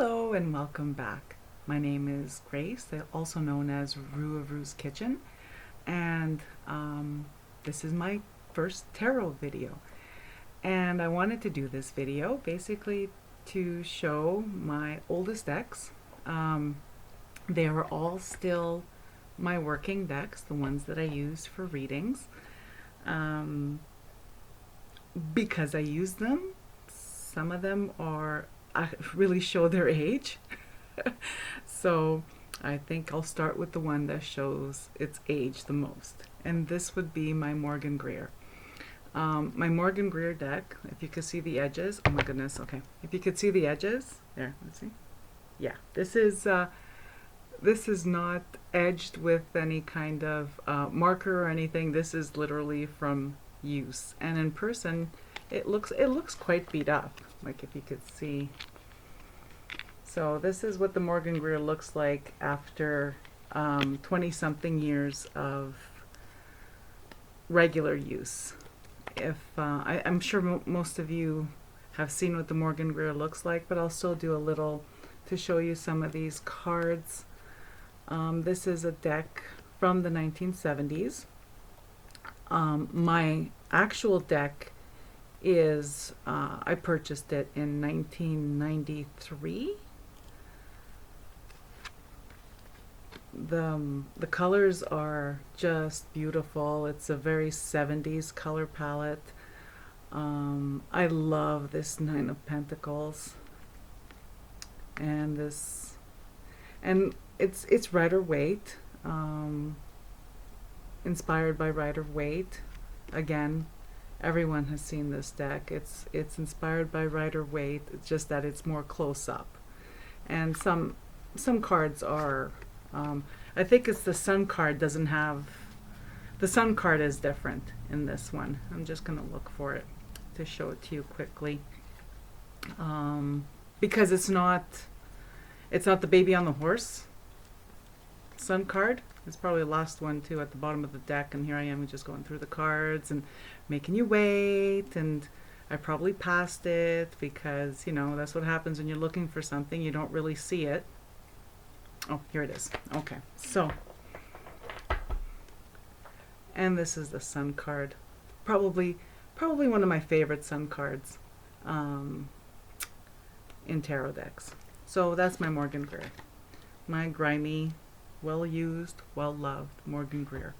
Hello and welcome back. My name is Grace, also known as Rue of Rue's Kitchen, and this is my first tarot video. And I wanted to do this video basically to show my oldest decks. They are all still my working decks, the ones that I use for readings, because I use them. Some of them really show their age. So I think I'll start with the one that shows its age the most. And this would be my Morgan Greer. My Morgan Greer deck, if you could see the edges, oh my goodness, okay. If you could see the edges, there, let's see. Yeah, this is not edged with any kind of marker or anything. This is literally from use. And in person, it looks quite beat up, like if you could see. So this is what the Morgan Greer looks like after 20-something years of regular use. I'm sure most of you have seen what the Morgan Greer looks like, but I'll still do a little to show you some of these cards. This is a deck from the 1970s. My actual deck is, I purchased it in 1993. The colors are just beautiful. It's a very 70s color palette. I love this Nine of Pentacles, and it's Rider-Waite, inspired by Rider-Waite. Again, everyone has seen this deck. It's inspired by Rider-Waite. It's just that it's more close up, and some cards are. I think it's the Sun card doesn't have. The Sun card is different in this one. I'm just gonna look for it to show it to you quickly, because it's not the baby on the horse Sun card. It's probably the last one too at the bottom of the deck, and here I am just going through the cards and making you wait, and I probably passed it because, you know, that's what happens when you're looking for something. You don't really see it. Oh, here it is. Okay, so, and this is the Sun card. Probably one of my favorite Sun cards in tarot decks. So that's my Morgan Greer. My grimy, well-used, well-loved Morgan Greer.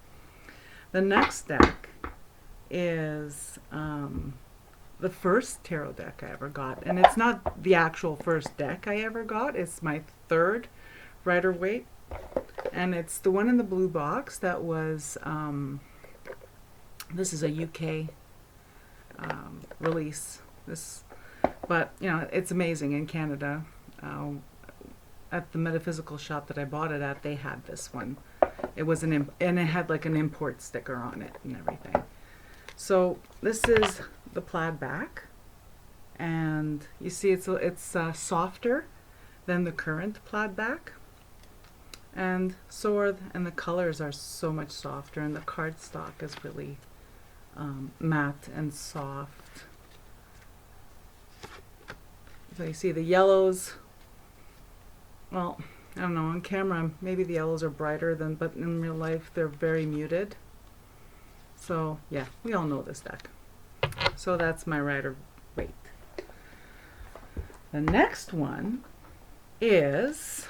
The next deck is the first tarot deck I ever got. And it's not the actual first deck I ever got. It's my third Rider-Waite. And it's the one in the blue box that was, this is a UK release. But, you know, it's amazing in Canada. At the metaphysical shop that I bought it at, they had this one. It was and it had like an import sticker on it and everything. So this is the plaid back, and you see it's softer than the current plaid back, and the colors are so much softer, and the cardstock is really matte and soft. So you see the yellows. Well, I don't know, on camera maybe the yellows are brighter but in real life they're very muted. So yeah, we all know this deck. So that's my Rider-Waite. The next one is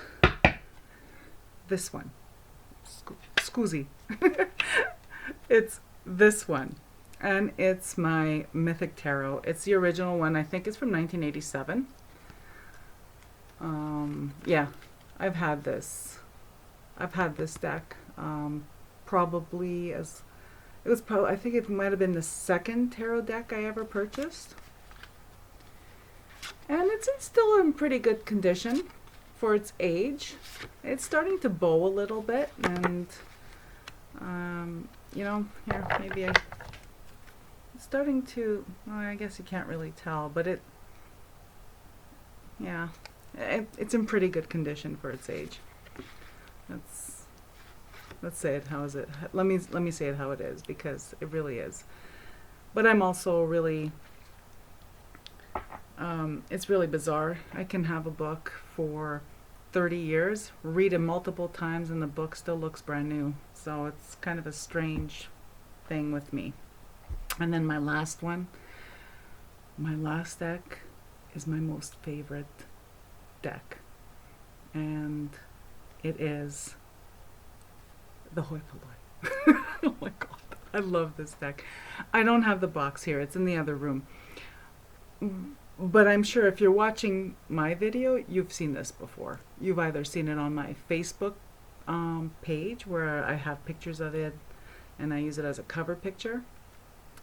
this one. Scusi. It's this one. And it's my Mythic Tarot. It's the original one. I think it's from 1987. Yeah, I've had this deck probably as it was I think it might have been the second tarot deck I ever purchased, and it's still in pretty good condition for its age. It's starting to bow a little bit, and you know, here maybe it's starting to, well, I guess you can't really tell, but it's in pretty good condition for its age. Let's say it. How is it? Let me say it how it is, because it really is. But I'm also really It's really bizarre. I can have a book for 30 years, read it multiple times, and the book still looks brand new. So it's kind of a strange thing with me. And then my last deck is my most favorite deck. And it is the Hoi Polloi. Oh my god, I love this deck. I don't have the box here, it's in the other room. But I'm sure if you're watching my video, you've seen this before. You've either seen it on my Facebook page where I have pictures of it and I use it as a cover picture.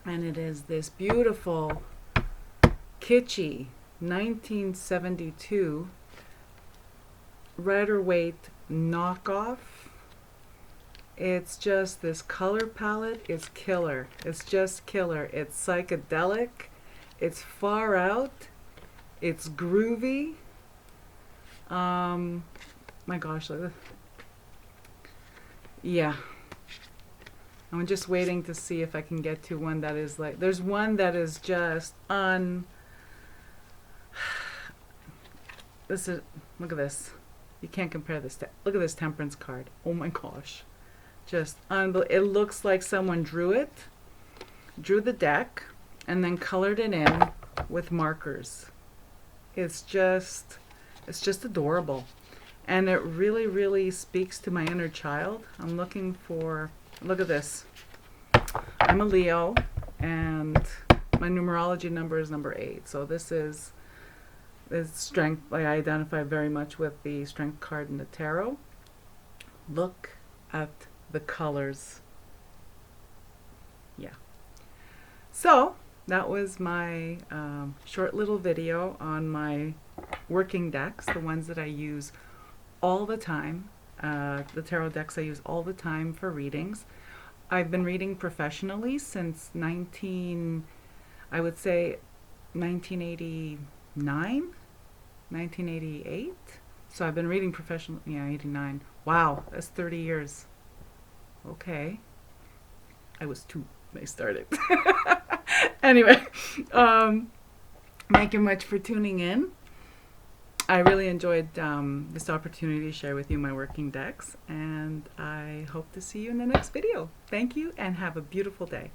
And it is this beautiful, kitschy 1972 Rider-Waite knockoff. It's just, this color palette is killer. It's just killer. It's psychedelic. It's far out. It's groovy. My gosh, look. Yeah. I'm just waiting to see if I can get to one that is like, there's one that is just this is, look at this. You can't compare this to, look at this Temperance card. Oh my gosh. Just unbelievable. It looks like someone drew the deck, and then colored it in with markers. It's just adorable. And it really, really speaks to my inner child. I'm looking for, look at this. I'm a Leo, and my numerology number is number 8. So this is strength. I identify very much with the strength card in the tarot. Look at the colors. Yeah. So that was my short little video on my working decks, the ones that I use all the time. The tarot decks I use all the time for readings. I've been reading professionally since I would say 1989, 1988. So I've been reading professionally, yeah, 89. Wow, that's 30 years. Okay. I was 2 when I started. Anyway, thank you much for tuning in. I really enjoyed this opportunity to share with you my working decks, and I hope to see you in the next video. Thank you, and have a beautiful day.